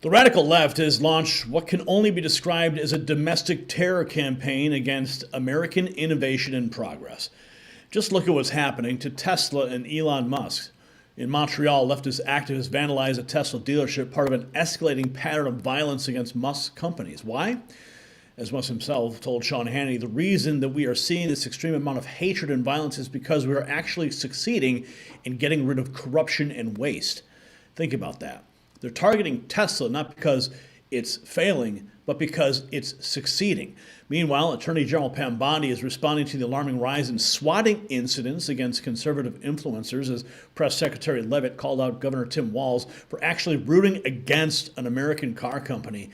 The radical left has launched what can only be described as a domestic terror campaign against American innovation and progress. Just look at what's happening to Tesla and Elon Musk. In Montreal, leftist activists vandalized a Tesla dealership, part of an escalating pattern of violence against Musk companies. Why? As Musk himself told Sean Hannity, the reason that we are seeing this extreme amount of hatred and violence is because we are actually succeeding in getting rid of corruption and waste. Think about that. They're targeting Tesla not because it's failing, but because it's succeeding. Meanwhile, Attorney General Pam Bondi is responding to the alarming rise in swatting incidents against conservative influencers, as Press Secretary Leavitt called out Governor Tim Walz for actually rooting against an American car company.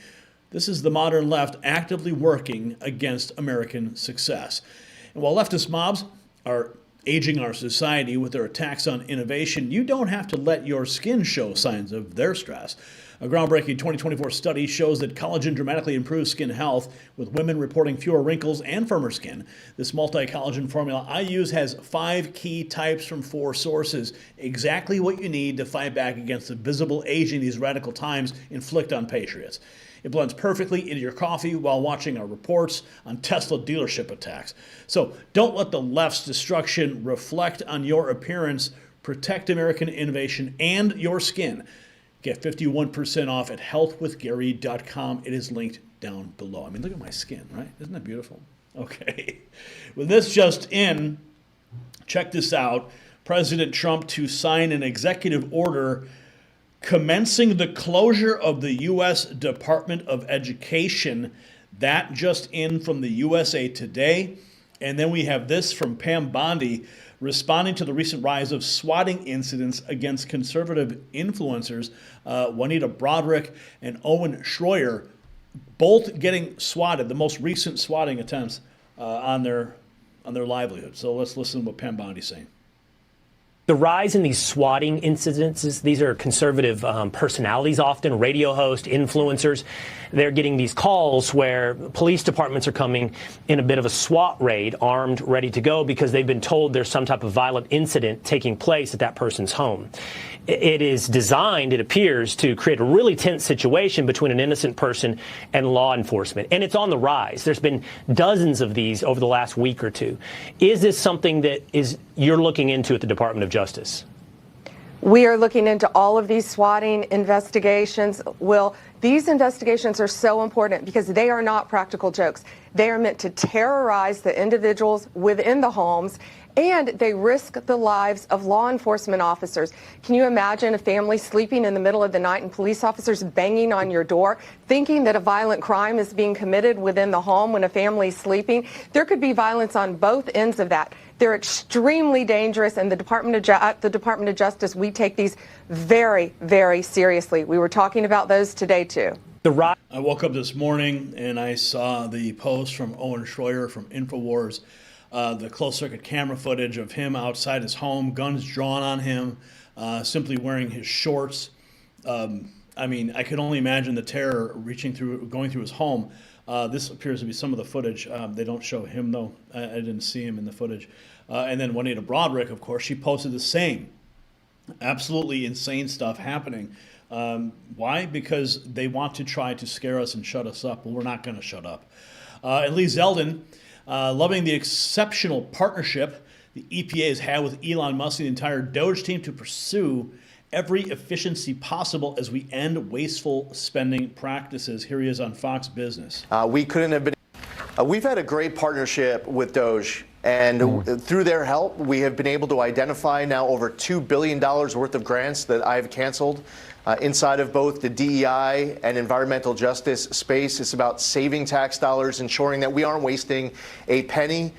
This is the modern left actively working against American success. And while leftist mobs are aging our society with their attacks on innovation, you don't have to let your skin show signs of their stress. A groundbreaking 2024 study shows that collagen dramatically improves skin health, with women reporting fewer wrinkles and firmer skin. This multi-collagen formula I use has 5 key types from 4 sources, exactly what you need to fight back against the visible aging these radical times inflict on patriots. It blends perfectly into your coffee while watching our reports on Tesla dealership attacks. So don't let the left's destruction reflect on your appearance. Protect American innovation and your skin. Get 51% off at healthwithgary.com. It is linked down below. I mean, look at my skin, right? Isn't that beautiful? Okay. With this just in, check this out. President Trump to sign an executive order commencing the closure of the U.S. Department of Education. That just in from the USA Today. And then we have this from Pam Bondi responding to the recent rise of swatting incidents against conservative influencers. Juanita Broderick and Owen Schroyer both getting swatted, the most recent swatting attempts on their livelihood. So let's listen to what Pam Bondi's saying. The rise in these swatting incidences, these are conservative personalities, often radio hosts, influencers. They're getting these calls where police departments are coming in a bit of a SWAT raid, armed, ready to go, because they've been told there's some type of violent incident taking place at that person's home. It is designed, it appears, to create a really tense situation between an innocent person and law enforcement. And it's on the rise. There's been dozens of these over the last week or two. Is this something that you're looking into at the Department of Justice? We are looking into all of these swatting investigations. Will, these investigations are so important because they are not practical jokes. They are meant to terrorize the individuals within the homes, and they risk the lives of law enforcement officers. Can you imagine a family sleeping in the middle of the night and police officers banging on your door, thinking that a violent crime is being committed within the home when a family is sleeping? There could be violence on both ends of that. They're extremely dangerous, and at the Department of Justice, we take these very, very seriously. We were talking about those today, too. I woke up this morning and I saw the post from Owen Schroyer from InfoWars, the closed-circuit camera footage of him outside his home, guns drawn on him, simply wearing his shorts. I mean, I could only imagine the terror going through his home. This appears to be some of the footage. They don't show him, though. I didn't see him in the footage. And then Juanita Broderick, of course, she posted the same absolutely insane stuff happening. Why? Because they want to try to scare us and shut us up. Well, we're not going to shut up. And Lee Zeldin, loving the exceptional partnership the EPA has had with Elon Musk and the entire Doge team to pursue every efficiency possible as we end wasteful spending practices. Here he is on Fox Business. We couldn't have been. We've had a great partnership with Doge, and through their help, we have been able to identify now over $2 billion worth of grants that I've canceled inside of both the DEI and environmental justice space. It's about saving tax dollars, ensuring that we aren't wasting a penny.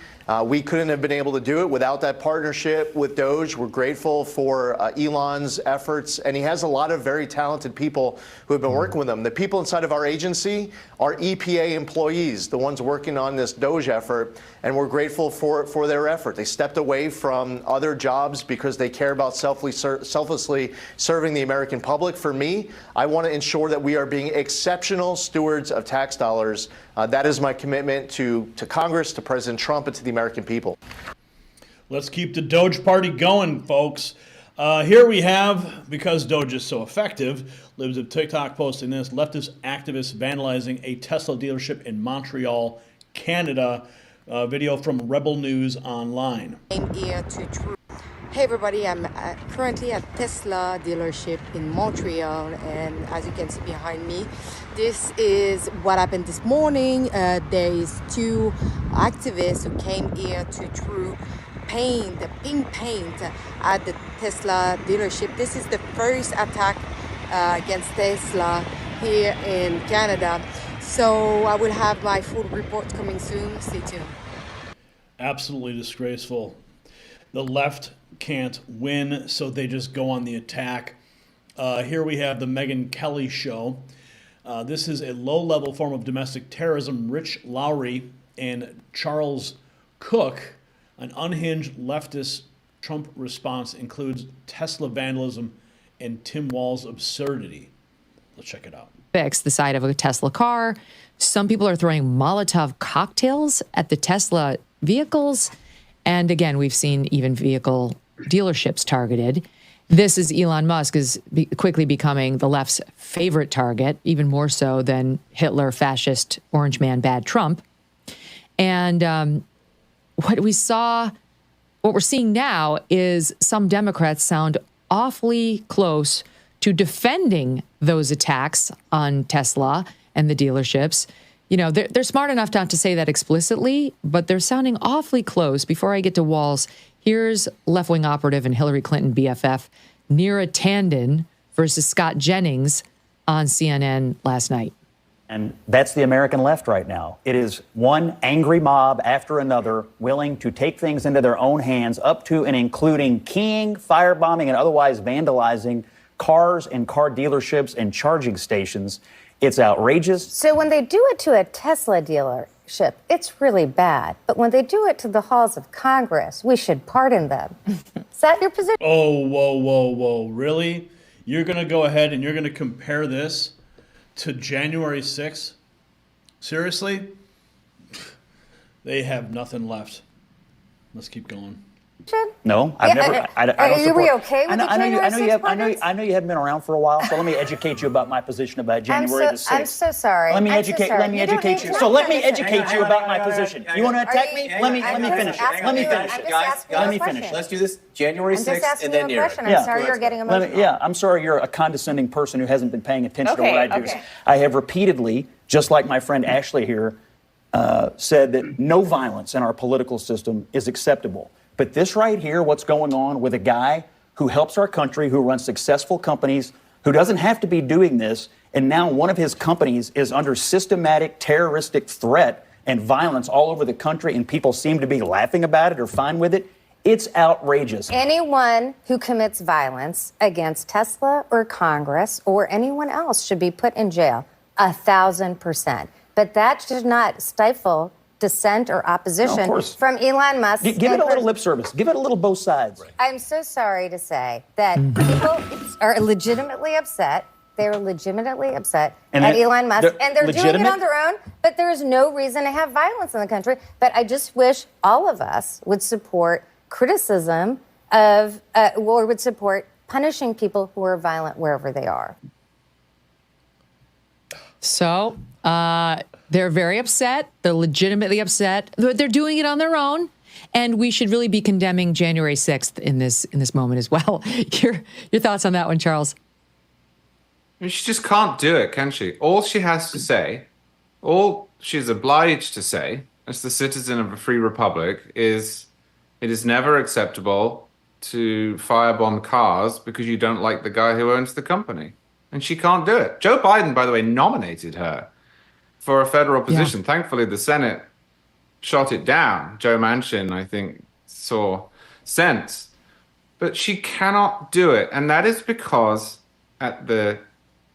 We couldn't have been able to do it without that partnership with Doge. We're grateful for Elon's efforts, and he has a lot of very talented people who have been working with him. The people inside of our agency are EPA employees, the ones working on this Doge effort, and we're grateful for their effort. They stepped away from other jobs because they care about selflessly serving the American public. For me, I want to ensure that we are being exceptional stewards of tax dollars. That is my commitment to Congress, to President Trump, and to the American people. Let's keep the Doge party going, folks. Here we have, because Doge is so effective, libs of TikTok posting this, leftist activists vandalizing a Tesla dealership in Montreal, Canada. Video from Rebel News Online. Hey everybody, I'm currently at Tesla dealership in Montreal, and as you can see behind me, this is what happened this morning. There is two activists who came here to throw paint, the pink paint at the Tesla dealership. This is the first attack against Tesla here in Canada. So I will have my full report coming soon. Stay tuned. Absolutely disgraceful. The left can't win, so they just go on the attack. Here we have the Megyn Kelly show. This is a low-level form of domestic terrorism. Rich Lowry and Charles Cook, an unhinged leftist Trump response, includes Tesla vandalism and Tim Walz's absurdity. Let's check it out. Fix the side of a Tesla car. Some people are throwing Molotov cocktails at the Tesla vehicles. And again, we've seen even vehicle dealerships targeted. This is Elon Musk is quickly becoming the left's favorite target, even more so than Hitler, fascist, orange man, bad Trump. And what we're seeing now is some Democrats sound awfully close to defending those attacks on Tesla and the dealerships. You know, they're smart enough not to say that explicitly, but they're sounding awfully close. Before I get to Walz, here's left-wing operative and Hillary Clinton BFF Neera Tanden versus Scott Jennings on CNN last night. And that's the American left right now. It is one angry mob after another willing to take things into their own hands, up to and including keying, firebombing, and otherwise vandalizing cars and car dealerships and charging stations. It's outrageous. So when they do it to a Tesla dealership, it's really bad. But when they do it to the halls of Congress, we should pardon them. Is that your position? Oh, whoa. Really? You're going to go ahead and you're going to compare this to January 6th? Seriously? They have nothing left. Let's keep going. No, I've never. I don't Are we okay with the January 6th I know you haven't been around for a while, so let me educate you about my position about January the 6th. I'm so sorry. Let me educate you. So let me educate you about my position. You want to attack me? Let me finish it. Let me finish. Let's do this January 6th and then near. I'm sorry you're getting emotional. I'm sorry you're a condescending person who hasn't been paying attention to what I do. I have repeatedly, just like my friend Ashley here, said that no violence in our political system is acceptable. But this right here, what's going on with a guy who helps our country, who runs successful companies, who doesn't have to be doing this, and now one of his companies is under systematic terroristic threat and violence all over the country, and people seem to be laughing about it or fine with it. It's outrageous. Anyone who commits violence against Tesla or Congress or anyone else should be put in jail, 1,000%. But that should not stifle dissent or opposition from Elon Musk. Give it a little lip service. Give it a little both sides. I'm so sorry to say that people are legitimately upset. They're legitimately upset at Elon Musk, and they're doing it on their own, but there is no reason to have violence in the country. But I just wish all of us would support criticism of, or would support punishing people who are violent wherever they are. So they're very upset. They're legitimately upset. They're doing it on their own. And we should really be condemning January 6th in this moment as well. Your thoughts on that one, Charles? She just can't do it, can she? All she has to say, all she's obliged to say, as the citizen of a free republic, is it is never acceptable to firebomb cars because you don't like the guy who owns the company. And she can't do it. Joe Biden, by the way, nominated her for a federal position. Yeah. Thankfully, the Senate shot it down. Joe Manchin, I think, saw sense. But she cannot do it. And that is because at the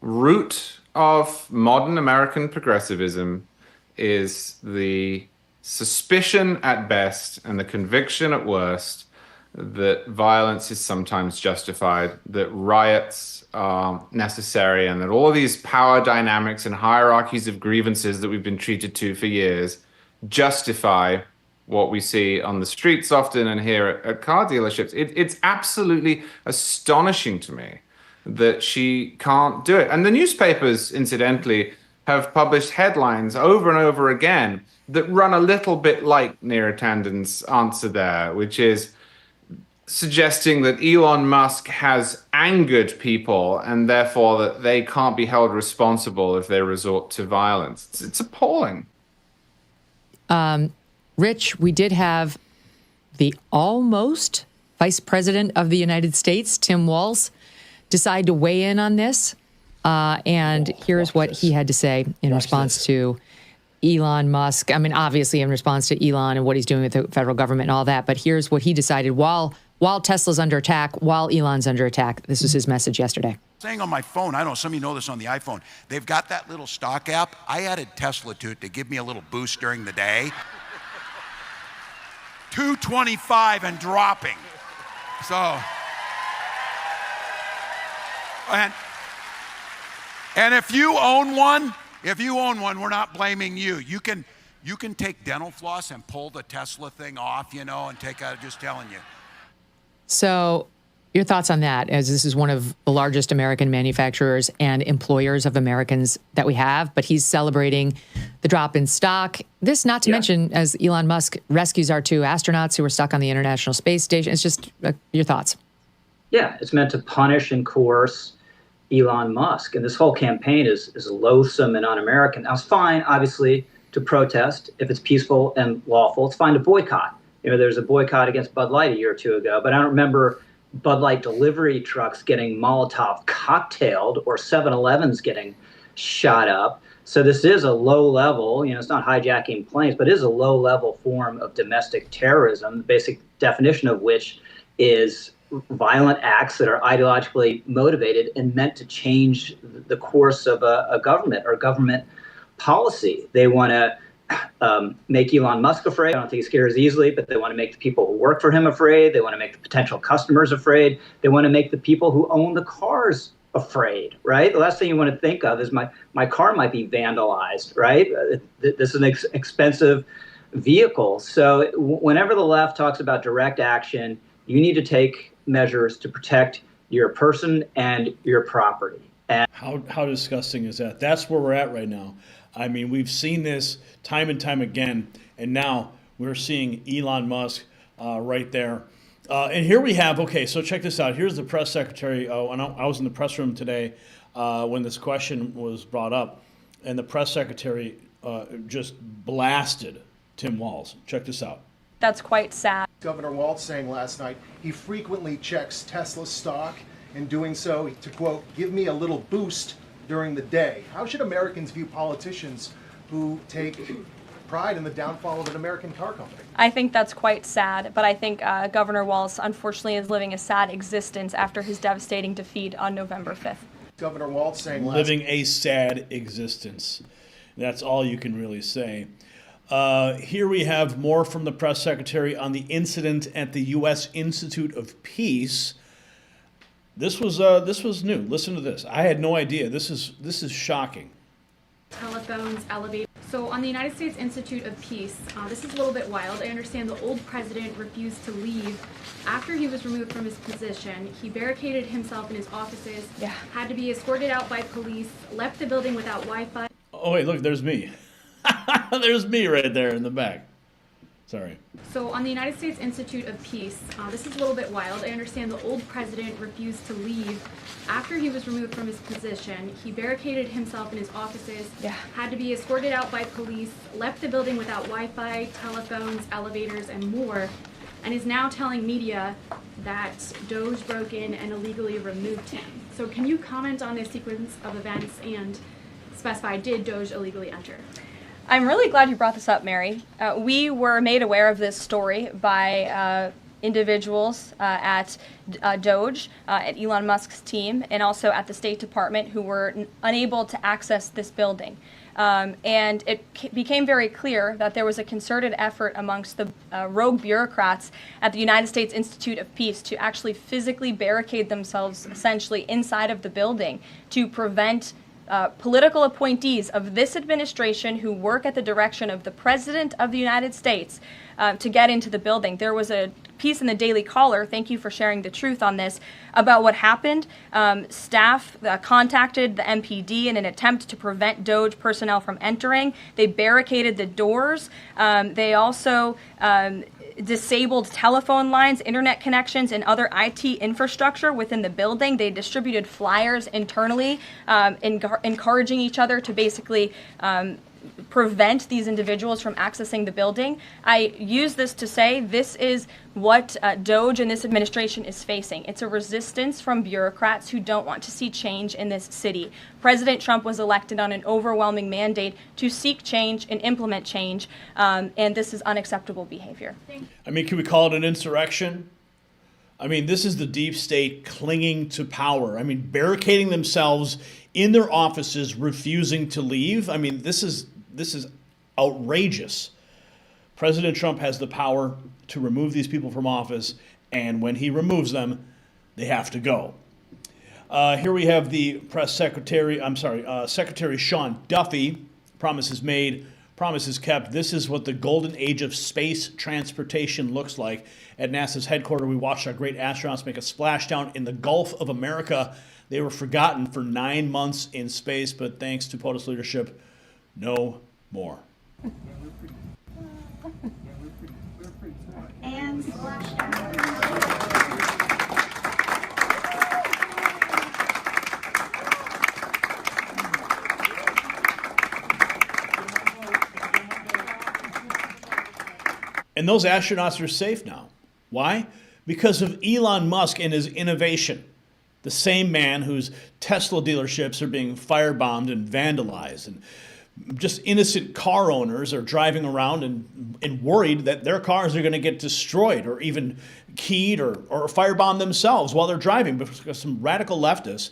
root of modern American progressivism is the suspicion at best and the conviction at worst that violence is sometimes justified, that riots are necessary, and that all these power dynamics and hierarchies of grievances that we've been treated to for years justify what we see on the streets often and here at car dealerships. It's absolutely astonishing to me that she can't do it. And the newspapers, incidentally, have published headlines over and over again that run a little bit like Neera Tanden's answer there, which is suggesting that Elon Musk has angered people and therefore that they can't be held responsible if they resort to violence. It's appalling. Rich, we did have the almost Vice President of the United States, Tim Walz, decide to weigh in on this. And here's what he had to say in response to Elon Musk. I mean, obviously in response to Elon and what he's doing with the federal government and all that. But here's what he decided while Tesla's under attack, while Elon's under attack. This was his message yesterday. Saying on my phone, I don't know, some of you know this on the iPhone, they've got that little stock app. I added Tesla to it to give me a little boost during the day. 225 and dropping. So, and if you own one, we're not blaming you. You can take dental floss and pull the Tesla thing off, you know, and take out, just telling you. So your thoughts on that, as this is one of the largest American manufacturers and employers of Americans that we have, but he's celebrating the drop in stock. This, not to mention, as Elon Musk rescues our 2 astronauts who were stuck on the International Space Station. It's just your thoughts. Yeah, it's meant to punish and coerce Elon Musk. And this whole campaign is loathsome and un-American. Now, it's fine, obviously, to protest if it's peaceful and lawful. It's fine to boycott. You know, there's a boycott against Bud Light a year or 2 ago, but I don't remember Bud Light delivery trucks getting Molotov cocktailed or 7-Elevens getting shot up. So this is a low level, you know, it's not hijacking planes, but it is a low level form of domestic terrorism, the basic definition of which is violent acts that are ideologically motivated and meant to change the course of a government or government policy. They want to make Elon Musk afraid. I don't think he scares easily, but they want to make the people who work for him afraid. They want to make the potential customers afraid. They want to make the people who own the cars afraid, right? The last thing you want to think of is my car might be vandalized, right? This is an expensive vehicle. So whenever the left talks about direct action, you need to take measures to protect your person and your property. And how disgusting is that? That's where we're at right now. I mean, we've seen this time and time again, and now we're seeing Elon Musk right there. And here we have, okay, so check this out. Here's the press secretary. And I was in the press room today when this question was brought up, and the press secretary just blasted Tim Walz. Check this out. That's quite sad. Governor Walz saying last night he frequently checks Tesla stock, in doing so to, quote, give me a little boost during the day. How should Americans view politicians who take pride in the downfall of an American car company? I think that's quite sad, but I think Governor Walz, unfortunately, is living a sad existence after his devastating defeat on November 5th. Governor Walz saying living a sad existence. That's all you can really say. Here we have more from the press secretary on the incident at the U.S. Institute of Peace. This was new. Listen to this. I had no idea. This is shocking. Telephones, elevators. So on the United States Institute of Peace, this is a little bit wild. I understand the old president refused to leave after he was removed from his position. He barricaded himself in his offices, had to be escorted out by police, left the building without Wi-Fi. Oh, wait, look, there's me. There's me right there in the back. Sorry. So on the United States Institute of Peace, this is a little bit wild. I understand the old president refused to leave after he was removed from his position. He barricaded himself in his offices, had to be escorted out by police, left the building without Wi-Fi, telephones, elevators, and more, and is now telling media that Doge broke in and illegally removed him. So can you comment on this sequence of events and specify, did Doge illegally enter? I'm really glad you brought this up, Mary. We were made aware of this story by individuals at Doge, at Elon Musk's team, and also at the State Department who were unable to access this building. And it became very clear that there was a concerted effort amongst the rogue bureaucrats at the United States Institute of Peace to actually physically barricade themselves essentially inside of the building to prevent political appointees of this administration who work at the direction of the President of the United States to get into the building. There was a piece in the Daily Caller, thank you for sharing the truth on this, about what happened. Staff contacted the MPD in an attempt to prevent DOJ personnel from entering. They barricaded the doors. They also disabled telephone lines, internet connections, and other IT infrastructure within the building. They distributed flyers internally, encouraging each other to basically prevent these individuals from accessing the building. I use this to say this is what DOJ and this administration is facing. It's a resistance from bureaucrats who don't want to see change in this city. President Trump was elected on an overwhelming mandate to seek change and implement change, and this is unacceptable behavior. I mean, can we call it an insurrection? I mean, this is the deep state clinging to power. I mean, barricading themselves in their offices, refusing to leave. I mean, this is outrageous. President Trump has the power to remove these people from office, and when he removes them, they have to go. Here we have the press secretary, Secretary Sean Duffy, promises made, promises kept. This is what the golden age of space transportation looks like. At NASA's headquarters, we watched our great astronauts make a splashdown in the Gulf of America. They were forgotten for 9 months in space, but thanks to POTUS leadership, no more. And splashdown. And those astronauts are safe now. Why? Because of Elon Musk and his innovation. The same man whose Tesla dealerships are being firebombed and vandalized, and just innocent car owners are driving around and worried that their cars are going to get destroyed or even keyed or firebombed themselves while they're driving because some radical leftist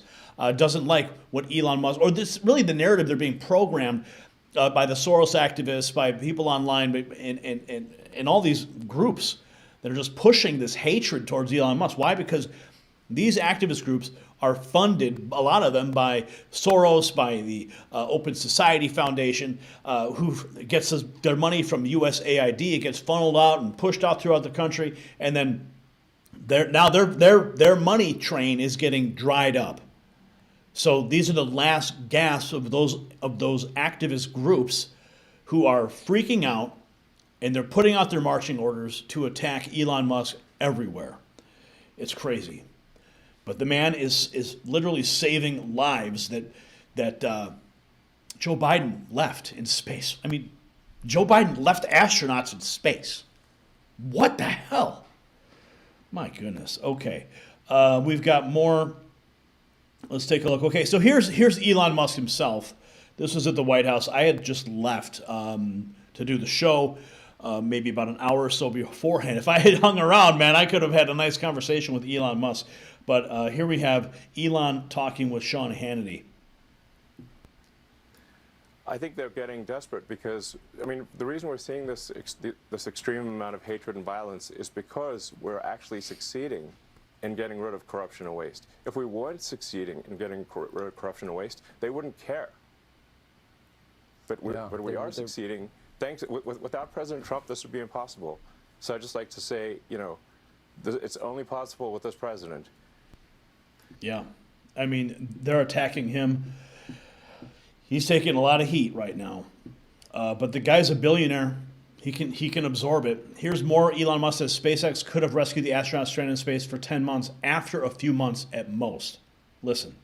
doesn't like what Elon Musk, or this really the narrative they're being programmed by the Soros activists, by people online, and all these groups that are just pushing this hatred towards Elon Musk. Why? Because these activist groups are funded, a lot of them, by Soros, by the Open Society Foundation, who gets their money from USAID. It gets funneled out and pushed out throughout the country, and then their money train is getting dried up. So these are the last gasps of those activist groups who are freaking out, and they're putting out their marching orders to attack Elon Musk everywhere. It's crazy. But the man is literally saving lives that Joe Biden left in space. I mean, Joe Biden left astronauts in space. What the hell? My goodness. Okay. We've got more. Let's take a look. Okay, so here's Elon Musk himself. This was at the White House. I had just left to do the show maybe about an hour or so beforehand. If I had hung around, man, I could have had a nice conversation with Elon Musk. But here we have Elon talking with Sean Hannity. I think they're getting desperate because, I mean, the reason we're seeing this extreme amount of hatred and violence is because we're actually succeeding in getting rid of corruption and waste. If we weren't succeeding in getting rid of corruption and waste, they wouldn't care. But we are succeeding. Without President Trump, this would be impossible. So I'd just like to say, you know, it's only possible with this president. Yeah. I mean, they're attacking him. He's taking a lot of heat right now. But the guy's a billionaire. He can absorb it. Here's more. Elon Musk says SpaceX could have rescued the astronauts stranded in space for 10 months after a few months at most. Listen.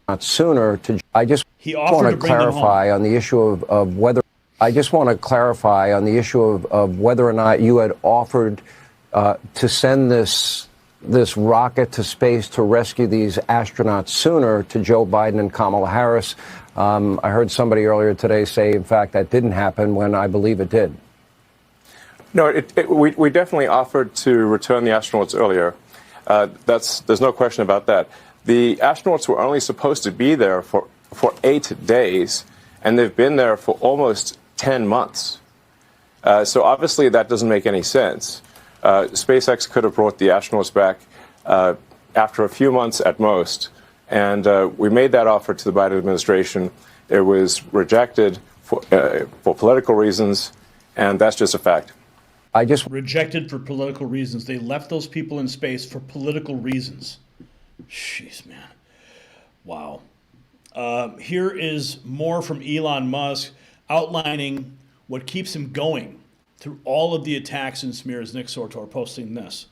Not sooner. I just want to clarify on the issue of whether. I just want to clarify on the issue of whether or not you had offered to send this rocket to space to rescue these astronauts sooner to Joe Biden and Kamala Harris. I heard somebody earlier today say, in fact, that didn't happen when I believe it did. No, we definitely offered to return the astronauts earlier. There's no question about that. The astronauts were only supposed to be there for 8 days, and they've been there for almost 10 months. So obviously that doesn't make any sense. SpaceX could have brought the astronauts back after a few months at most, And we made that offer to the Biden administration. It was rejected for political reasons, and that's just a fact. Rejected for political reasons. They left those people in space for political reasons. Jeez, man. Wow. Here is more from Elon Musk outlining what keeps him going through all of the attacks and smears. Nick Sortor posting this.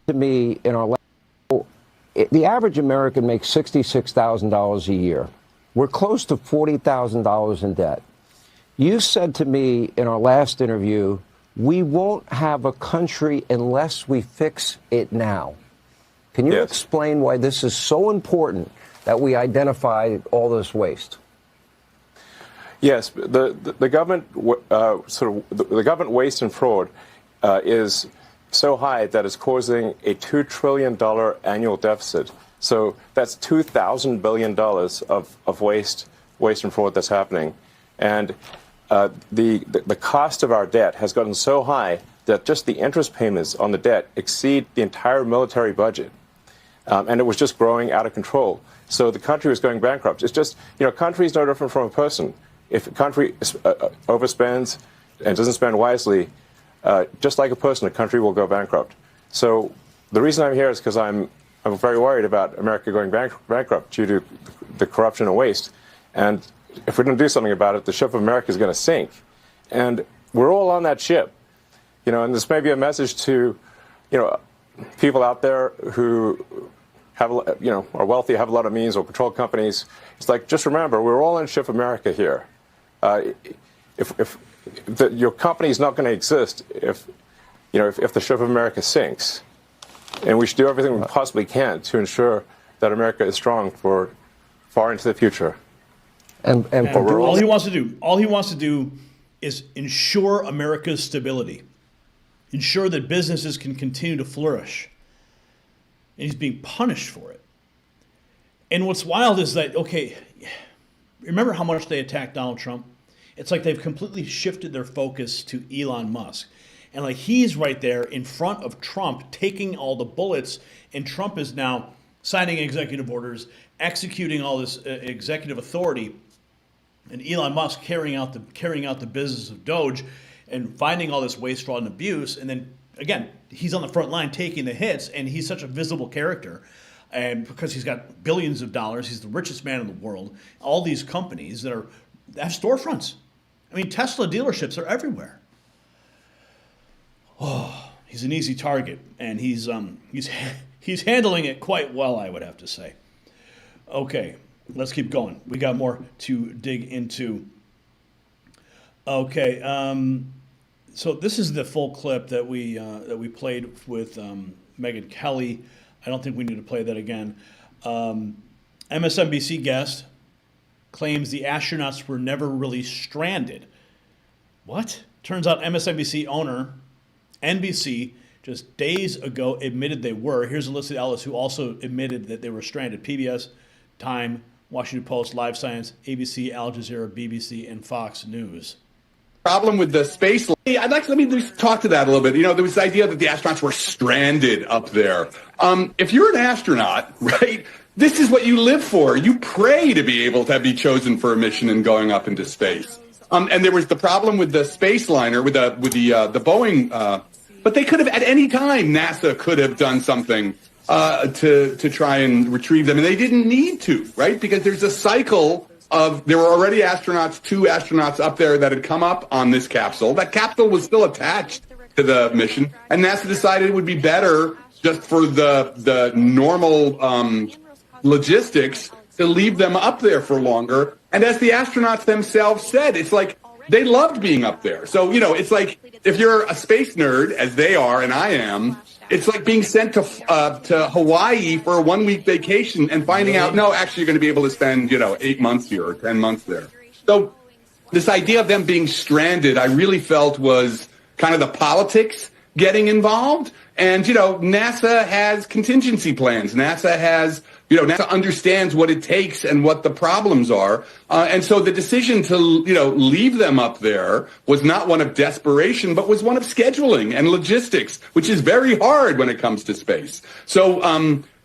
To me, the average American makes $66,000 a year. We're close to $40,000 in debt. You said to me in our last interview, we won't have a country unless we fix it now. Can you explain why this is so important that we identify all this waste? Yes, the government the government waste and fraud is so high that it's causing a $2 trillion annual deficit. So that's $2,000 billion of waste and fraud that's happening, and the cost of our debt has gotten so high that just the interest payments on the debt exceed the entire military budget, and it was just growing out of control. So the country was going bankrupt. It's just, a country is no different from a person. If a country overspends and doesn't spend wisely, just like a person, a country will go bankrupt. So the reason I'm here is because I'm very worried about America going bankrupt due to the corruption and waste. And if we don't do something about it, the ship of America is going to sink. And we're all on that ship. And this may be a message to, people out there who have, are wealthy, have a lot of means, or control companies. It's like, just remember, we're all in ship America here. If your company is not going to exist if the ship of America sinks. And we should do everything we possibly can to ensure that America is strong for far into the future. And all he wants to do is ensure America's stability, ensure that businesses can continue to flourish. And he's being punished for it. And what's wild is that, remember how much they attacked Donald Trump? It's like they've completely shifted their focus to Elon Musk. And like he's right there in front of Trump taking all the bullets, and Trump is now signing executive orders, executing all this executive authority, and Elon Musk carrying out the business of Doge and finding all this waste, fraud, and abuse. And then again, he's on the front line taking the hits, and he's such a visible character. And because he's got billions of dollars, he's the richest man in the world. All these companies that have storefronts. I mean, Tesla dealerships are everywhere. Oh, he's an easy target, and he's handling it quite well, I would have to say. Okay, let's keep going. We got more to dig into. Okay, so this is the full clip that we played with Megyn Kelly. I don't think we need to play that again. MSNBC guest claims the astronauts were never really stranded. What? Turns out MSNBC owner, NBC, just days ago admitted they were. Here's Alyssa Ellis, who also admitted that they were stranded. PBS, Time, Washington Post, Live Science, ABC, Al Jazeera, BBC, and Fox News. Problem with the space. Let me just talk to that a little bit. There was the idea that the astronauts were stranded up there. If you're an astronaut, right, this is what you live for. You pray to be able to be chosen for a mission and going up into space. And there was the problem with the space liner, with the Boeing, but they could have at any time, NASA could have done something to try and retrieve them, and they didn't need to, right? Because there's a cycle of, there were already two astronauts up there that had come up on this capsule. That capsule was still attached to the mission, and NASA decided it would be better just for the normal logistics to leave them up there for longer. And as the astronauts themselves said, it's like they loved being up there. So, it's like if you're a space nerd, as they are and I am, it's like being sent to Hawaii for a 1-week vacation and finding out, no, actually you're going to be able to spend, 8 months here or 10 months there. So this idea of them being stranded, I really felt was kind of the politics getting involved. And, NASA has contingency plans. NASA has, NASA understands what it takes and what the problems are. And so the decision to, leave them up there was not one of desperation, but was one of scheduling and logistics, which is very hard when it comes to space. So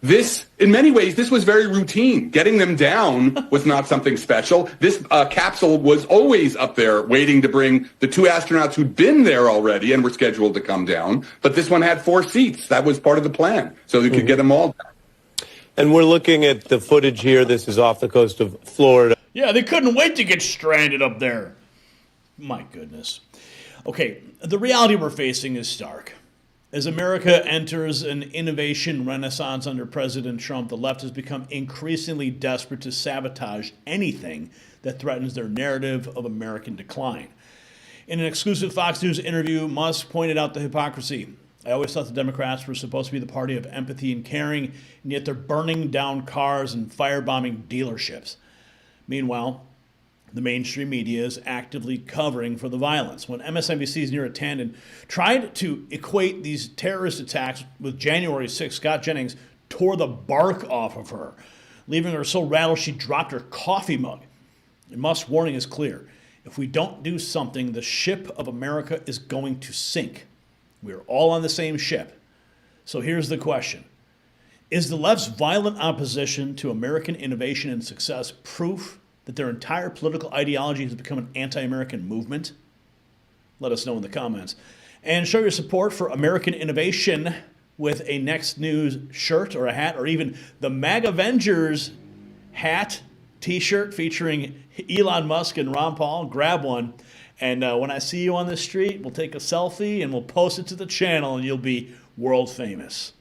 This, in many ways, this was very routine. Getting them down was not something special. This capsule was always up there waiting to bring the 2 astronauts who'd been there already and were scheduled to come down. But this one had 4 seats. That was part of the plan, so they could get them all down. And we're looking at the footage here. This is off the coast of Florida. Yeah, they couldn't wait to get stranded up there. My goodness. Okay, the reality we're facing is stark. As America enters an innovation renaissance under President Trump, the left has become increasingly desperate to sabotage anything that threatens their narrative of American decline. In an exclusive Fox News interview, Musk pointed out the hypocrisy. I always thought the Democrats were supposed to be the party of empathy and caring, and yet they're burning down cars and firebombing dealerships. Meanwhile, the mainstream media is actively covering for the violence. When MSNBC's Neera Tanden tried to equate these terrorist attacks with January 6th, Scott Jennings tore the bark off of her, leaving her so rattled she dropped her coffee mug. And Musk's warning is clear. If we don't do something, the ship of America is going to sink. We are all on the same ship. So here's the question. Is the left's violent opposition to American innovation and success proof that their entire political ideology has become an anti-American movement? Let us know in the comments. And show your support for American innovation with a Next News shirt or a hat, or even the MAG Avengers hat, t-shirt featuring Elon Musk and Ron Paul. Grab one. And when I see you on the street, we'll take a selfie and we'll post it to the channel and you'll be world famous.